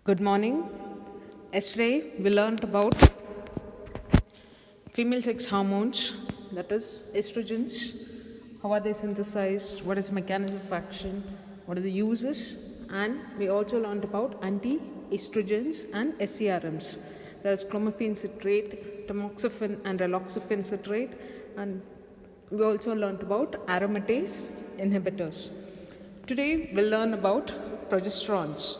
Good morning. Yesterday we learned about female sex hormones, that is estrogens. How are they synthesized? What is the mechanism of action? What are the uses? And we also learned about anti-estrogens and SCRMs. There is clomiphene citrate, tamoxifen and raloxifene citrate, and we also learned about aromatase inhibitors. Today we'll learn about progesterones.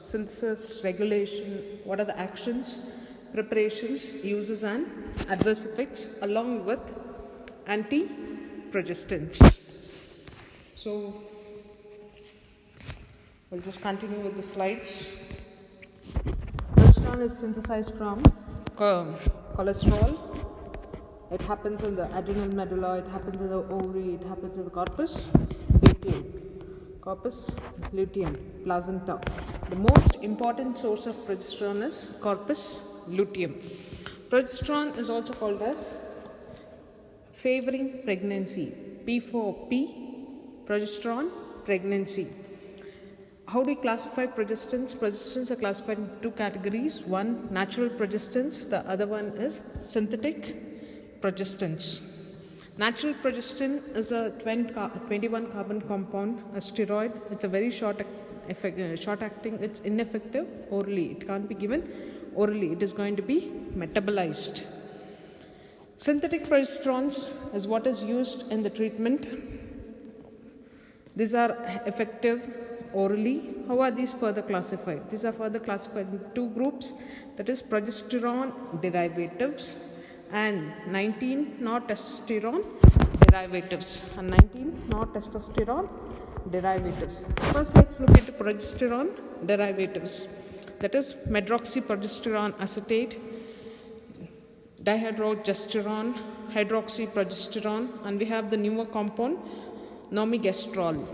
Synthesis, regulation, what are the actions, preparations, uses and adverse effects, along with anti-progestins. So we'll just continue with the slides. Progesterone is synthesized from cholesterol. It happens in the adrenal medulla, it happens in the ovary, it happens in the corpus luteum, placenta. The most important source of progesterone is corpus luteum. Progesterone is also called as favoring pregnancy. P for P, progesterone, pregnancy. How do we classify progestins? Progestins are classified in two categories. One, natural progestins. The other one is synthetic progestins. Natural progestin is a 21 carbon compound, a steroid. It's a very short acting. It's ineffective orally. It can't be given orally. It is going to be metabolized. Synthetic progesterones is what is used in the treatment. These are effective orally. How are these further classified? These are further classified in two groups, that is progesterone derivatives and 19 non-testosterone derivatives. First, let's look at the progesterone derivatives. That is medroxyprogesterone acetate, dihydrogesterone, hydroxyprogesterone, and we have the newer compound normegestrol.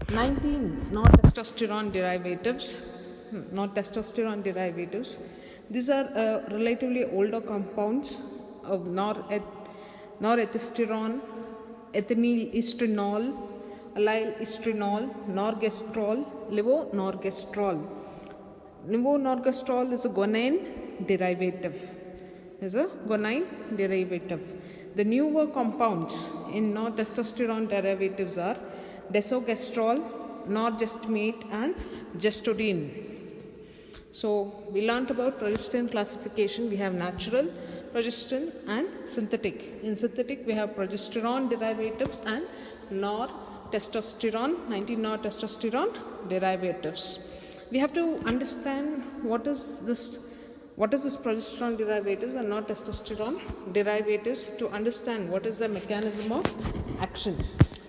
19 non-testosterone derivatives. These are relatively older compounds of norethisternol, ethinyl-estrenol, allyl-estrenol, norgestrol, levonorgestrol. Levonorgestrol is a guanine derivative. The newer compounds in non-testosterone derivatives are desogestrol, norgestimate, and gestodine. So we learnt about progestin classification. We have natural progestin and synthetic. In synthetic, we have progesterone derivatives and 19 non-testosterone derivatives. We have to understand what is this progesterone derivatives and not testosterone derivatives to understand what is the mechanism of action.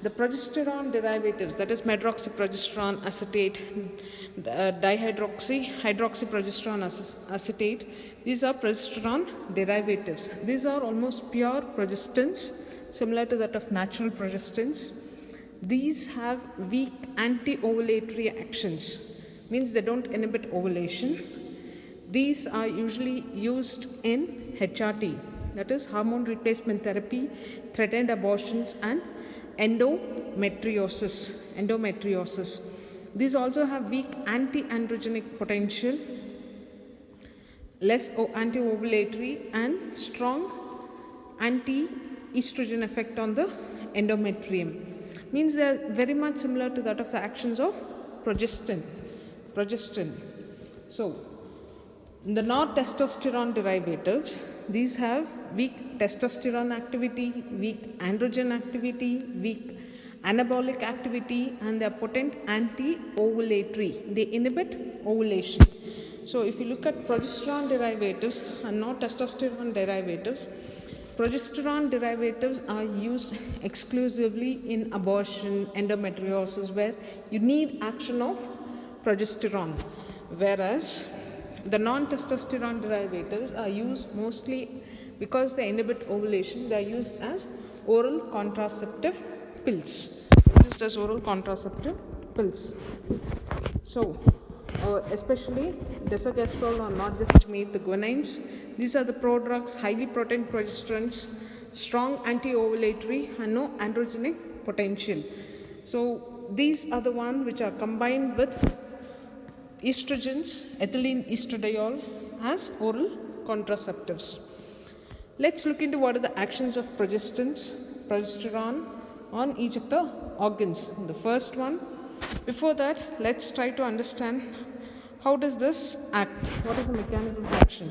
The progesterone derivatives, that is medroxyprogesterone acetate, hydroxyprogesterone acetate, these are progesterone derivatives. These are almost pure progestins, similar to that of natural progestins. These have weak anti-ovulatory actions, means they don't inhibit ovulation. These are usually used in HRT, that is hormone replacement therapy, threatened abortions, and endometriosis. These also have weak anti-androgenic potential, less anti-ovulatory, and strong anti-estrogen effect on the endometrium. Means they are very much similar to that of the actions of progestin. So, the non-testosterone derivatives, these have weak testosterone activity, weak androgen activity, weak anabolic activity, and they are potent anti-ovulatory. They inhibit ovulation. So if you look at progesterone derivatives and non-testosterone derivatives, progesterone derivatives are used exclusively in abortion, endometriosis, where you need action of progesterone, whereas the non-testosterone derivatives are used mostly because they inhibit ovulation. They are used as oral contraceptive pills. So, especially desogestrel or norgestimate, the guanines. These are the prodrugs, highly potent progesterones, strong anti-ovulatory, and no androgenic potential. So these are the ones which are combined with estrogens, ethylene estradiol as oral contraceptives. Let's look into what are the actions of progesterone on each of the organs. The first one, before that, let's try to understand how does this act, what is the mechanism of action.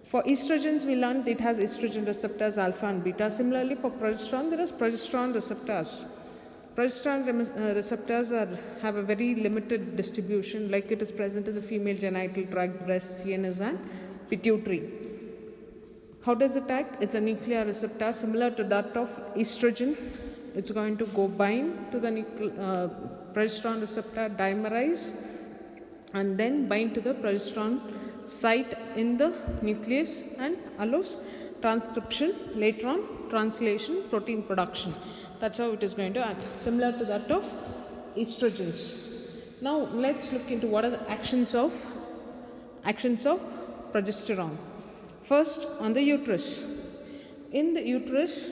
For estrogens, we learned it has estrogen receptors alpha and beta. Similarly, for progesterone, there is progesterone receptors. Progesterone receptors have a very limited distribution, like it is present in the female genital tract, breast, CNS and pituitary. How does it act? It's a nuclear receptor similar to that of estrogen. It's going to go bind to the progesterone receptor, dimerize, and then bind to the progesterone site in the nucleus and allows transcription, later on translation, protein production. That's how it is going to act, similar to that of estrogens. Now let's look into what are the actions of progesterone. First, on the uterus. In the uterus,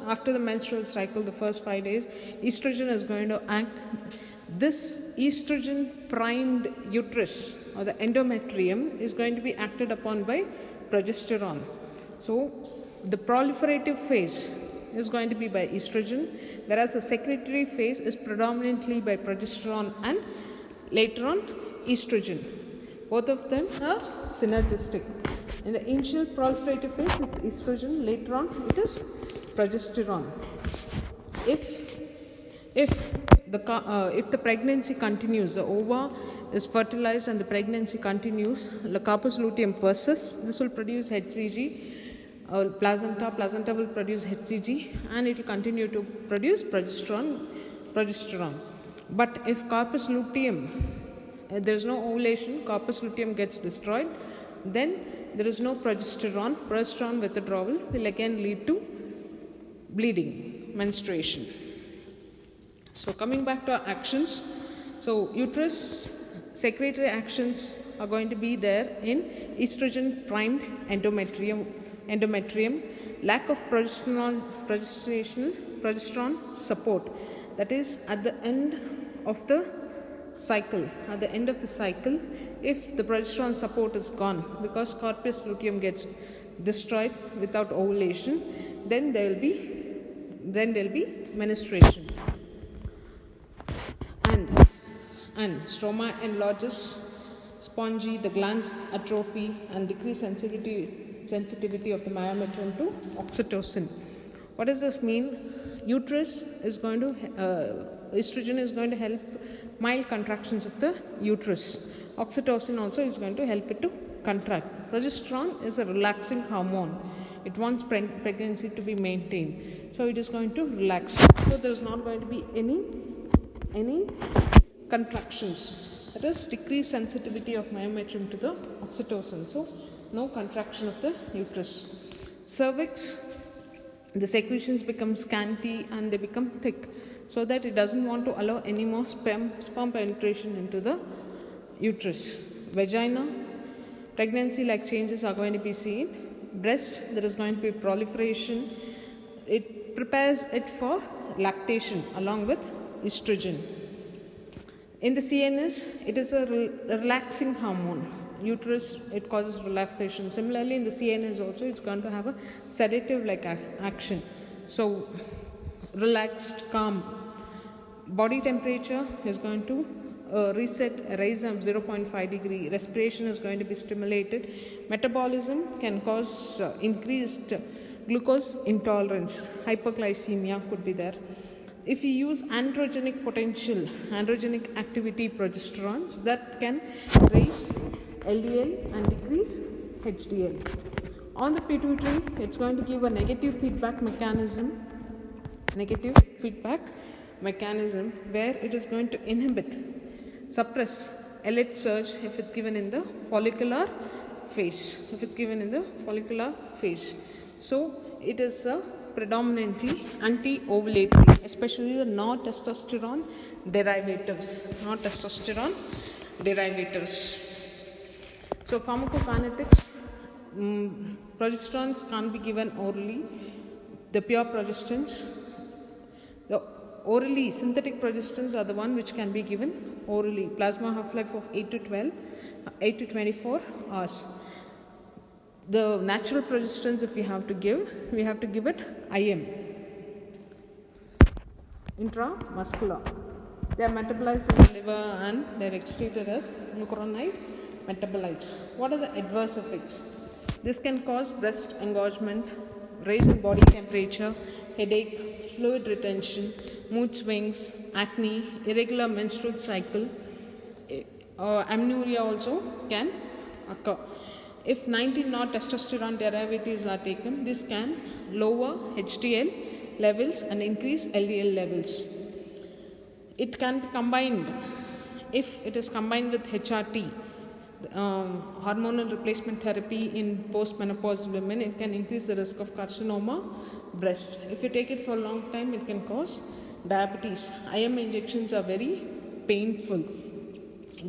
after the menstrual cycle, the first 5 days, estrogen is going to act. This estrogen primed uterus or the endometrium is going to be acted upon by progesterone. So the proliferative phase is going to be by estrogen, whereas the secretory phase is predominantly by progesterone and later on estrogen. Both of them are synergistic. In the initial proliferative phase, it's estrogen. Later on, it is progesterone. If the pregnancy continues, the ova is fertilized and the pregnancy continues, the corpus luteum persists. This will produce HCG. Placenta will produce HCG, and it will continue to produce progesterone. But if corpus luteum, there is no ovulation, corpus luteum gets destroyed, then there is no progesterone withdrawal will again lead to bleeding, menstruation. So coming back to our actions, so uterus secretory actions are going to be there in estrogen primed endometrium, lack of progesterone support, that is at the end of the cycle. If the progesterone support is gone because corpus luteum gets destroyed without ovulation, then there will be menstruation. And stroma enlarges, spongy, the glands atrophy, and decrease sensitivity of the myometrium to oxytocin. What does this mean? Estrogen is going to help mild contractions of the uterus. Oxytocin also is going to help it to contract. Progesterone is a relaxing hormone. It wants pregnancy to be maintained. So it is going to relax. So there is not going to be any contractions. That is decreased sensitivity of myometrium to the oxytocin. So no contraction of the uterus. Cervix, the secretions become scanty and they become thick, so that it doesn't want to allow any more sperm penetration into the uterus. Vagina, pregnancy-like changes are going to be seen. Breast, there is going to be proliferation. It prepares it for lactation along with estrogen. In the CNS, it is a relaxing hormone. Uterus, it causes relaxation. Similarly, in the CNS also, it's going to have a sedative-like action. So, relaxed, calm. Body temperature is going to rise up 0.5 degree. Respiration is going to be stimulated. Metabolism can cause increased glucose intolerance. Hyperglycemia could be there. If you use androgenic activity progesterones, that can raise LDL and decrease HDL. On the pituitary, it's going to give a negative feedback mechanism where it is going to suppress LH surge if it's given in the follicular phase. So it is predominantly anti-ovulatory, especially the non-testosterone derivatives. So pharmacokinetics, progesterones can't be given orally. The pure progesterones, The orally synthetic progestins are the one which can be given orally. Plasma half-life of 8 to 24 hours. The natural progestins, if we have to give it IM, intramuscular. They are metabolized in the liver and they are excreted as glucuronide metabolites. What are the adverse effects? This can cause breast engorgement, raise in body temperature, headache, fluid retention, mood swings, acne, irregular menstrual cycle, amenorrhea also can occur. If 19 not testosterone derivatives are taken, this can lower HDL levels and increase LDL levels. It can be combined. If it is combined with HRT, hormonal replacement therapy in postmenopausal women, it can increase the risk of carcinoma breast. If you take it for a long time, it can cause diabetes. IM injections are very painful.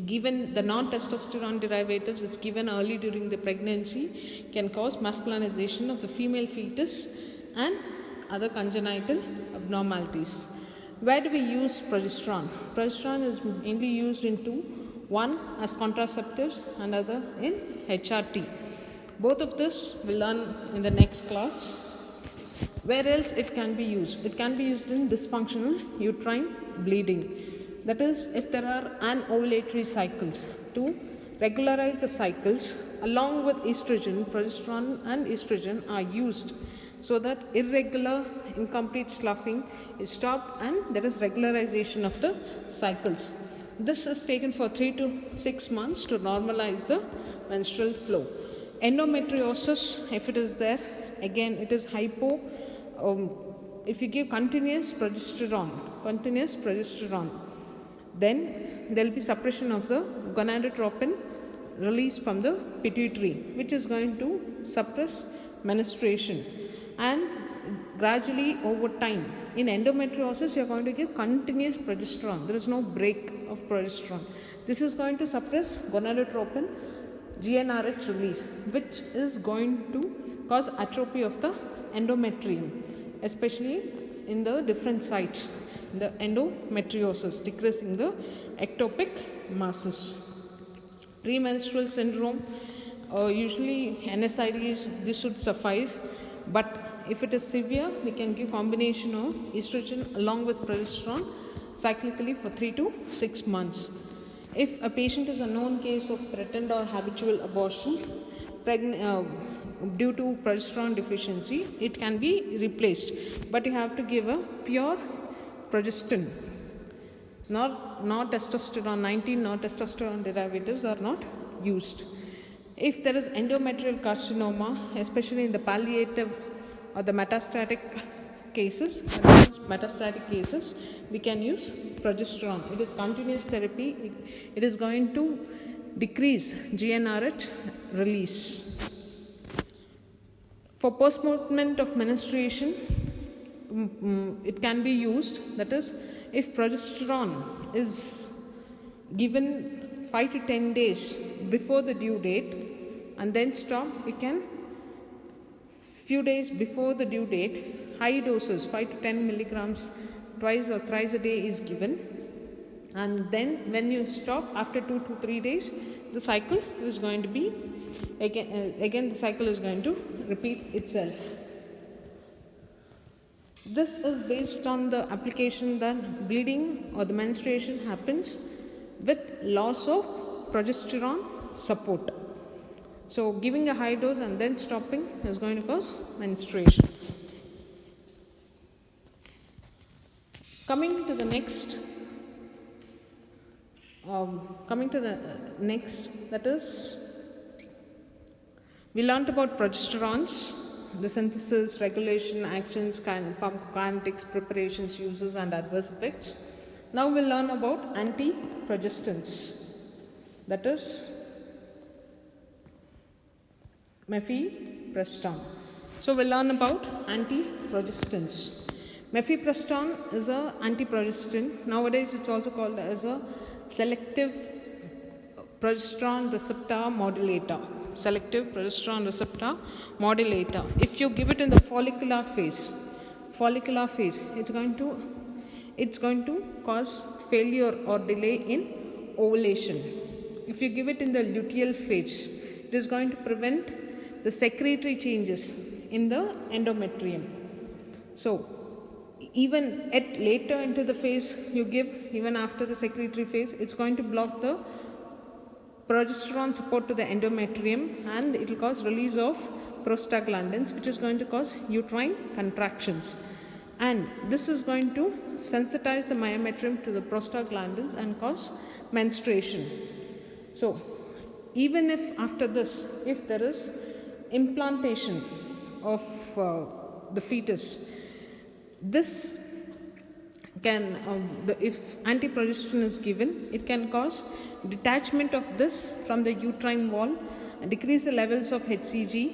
Given the non-testosterone derivatives, if given early during the pregnancy, can cause masculinization of the female fetus and other congenital abnormalities. Where do we use progesterone? Progesterone is mainly used in two. One as contraceptives and other in HRT. Both of this we'll learn in the next class. Where else it can be used? It can be used in dysfunctional uterine bleeding. That is, if there are anovulatory cycles, to regularize the cycles along with estrogen, progesterone and estrogen are used so that irregular, incomplete sloughing is stopped and there is regularization of the cycles. This is taken for 3 to 6 months to normalize the menstrual flow. Endometriosis, if it is there, again it is hypo. If you give continuous progesterone, then there will be suppression of the gonadotropin released from the pituitary, which is going to suppress menstruation. And gradually over time, in endometriosis, you are going to give continuous progesterone. There is no break of progesterone. This is going to suppress gonadotropin GnRH release, which is going to cause atrophy of the endometrium, especially in the different sites. The endometriosis, decreasing the ectopic masses. Premenstrual syndrome, usually NSIDs, this would suffice, but if it is severe, we can give combination of estrogen along with progesterone cyclically for 3 to 6 months. If a patient is a known case of threatened or habitual abortion due to progesterone deficiency, it can be replaced, but you have to give a pure progestin. Not testosterone, 19 not testosterone derivatives are not used. If there is endometrial carcinoma, especially in the palliative or the metastatic cases, we can use progesterone. It is continuous therapy. It is going to decrease GnRH release. For postponement of menstruation, it can be used. That is, if progesterone is given 5 to 10 days before the due date and then stop, we can few days before the due date, high doses 5 to 10 milligrams twice or thrice a day is given, and then when you stop after 2 to 3 days, the cycle is going to be again the cycle is going to repeat itself. This is based on the application that bleeding or the menstruation happens with loss of progesterone support. So giving a high dose and then stopping is going to cause menstruation. Coming to the next, that is, we learnt about progesterones, the synthesis, regulation, actions, pharmacokinetics, preparations, uses and adverse effects. Now we'll learn about antiprogestins, that is mifepristone. So we'll learn about antiprogestins. Mifepristone is an antiprogestin. Nowadays it's also called as a selective progesterone receptor modulator. Selective progesterone receptor modulator. If you give it in the follicular phase, it's going to it's going to cause failure or delay in ovulation. If you give it in the luteal phase, it is going to prevent the secretory changes in the endometrium. So even at later into the phase you give, even after the secretory phase, it's going to block the progesterone support to the endometrium, and it will cause release of prostaglandins, which is going to cause uterine contractions, and this is going to sensitize the myometrium to the prostaglandins and cause menstruation. So even if after this, if there is implantation of the fetus, this can if antiprogesterone is given, it can cause detachment of this from the uterine wall and decrease the levels of HCG,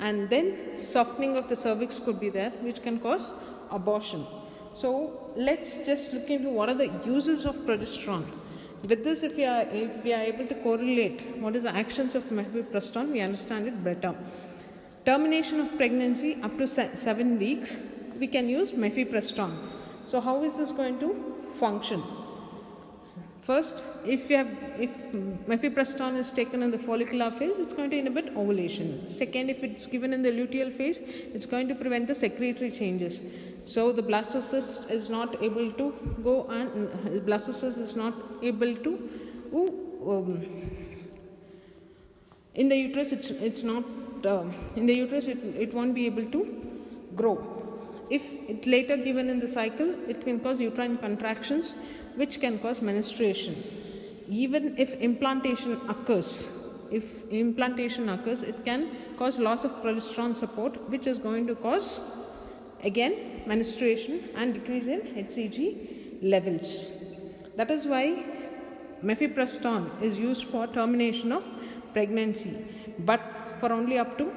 and then softening of the cervix could be there, which can cause abortion. So let's just look into what are the uses of progesterone. With this, if we are able to correlate what is the actions of mifepristone, we understand it better. Termination of pregnancy up to 7 weeks, we can use mifepristone. So how is this going to function? First, if mifepristone is taken in the follicular phase, it's going to inhibit ovulation. Second, if it's given in the luteal phase, it's going to prevent the secretory changes. So the blastocyst is not able to go, and blastocyst is not able to in the uterus. It's not in the uterus. It won't be able to grow. If it's later given in the cycle, it can cause uterine contractions, which can cause menstruation. Even if implantation occurs, it can cause loss of progesterone support, which is going to cause again menstruation and decrease in HCG levels. That is why mifepristone is used for termination of pregnancy, but for only up to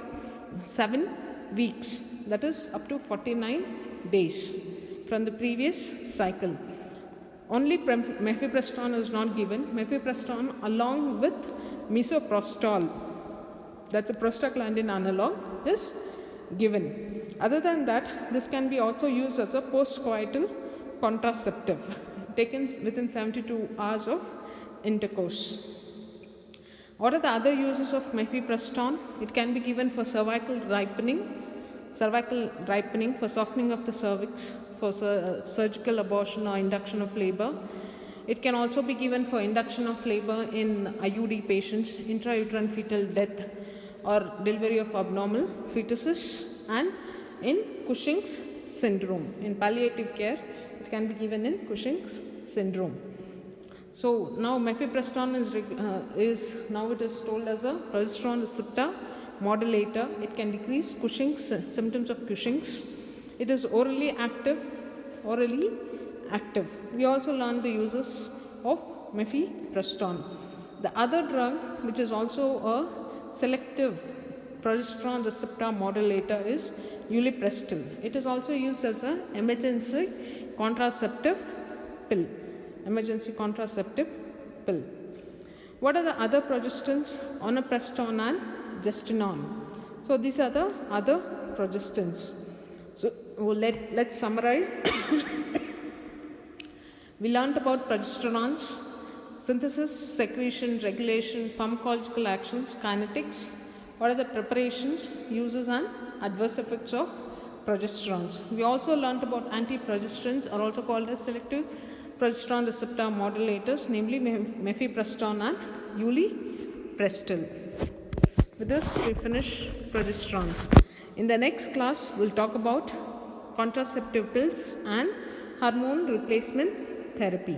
7 weeks, that is up to 49 days from the previous cycle. Only mifepristone is not given. Mifepristone along with misoprostol, that's a prostaglandin analog, is given. Other than that, this can be also used as a postcoital contraceptive, taken within 72 hours of intercourse. What are the other uses of mifepristone? It can be given for cervical ripening, for softening of the cervix, for surgical abortion or induction of labor. It can also be given for induction of labor in IUD patients, intrauterine fetal death or delivery of abnormal fetuses, and in Cushing's syndrome. In palliative care, it can be given in Cushing's syndrome. So now mifepristone is now it is told as a progesterone receptor modulator. It can decrease Cushing's symptoms of Cushing's. It is orally active. We also learned the uses of mifepristone. The other drug, which is also a selective progesterone receptor modulator, is ulipristal. It is also used as an emergency contraceptive pill. What are the other progestins? Onaprestone and gestinone. So these are the other progestins. So let's summarize. We learned about progesterones: synthesis, secretion, regulation, pharmacological actions, kinetics. What are the preparations, uses and adverse effects of progesterones? We also learned about antiprogesterones, are also called as selective progesterone receptor modulators, namely mifepristone and ulipristal. With this, we finish progesterones. In the next class, we'll talk about contraceptive pills and hormone replacement therapy.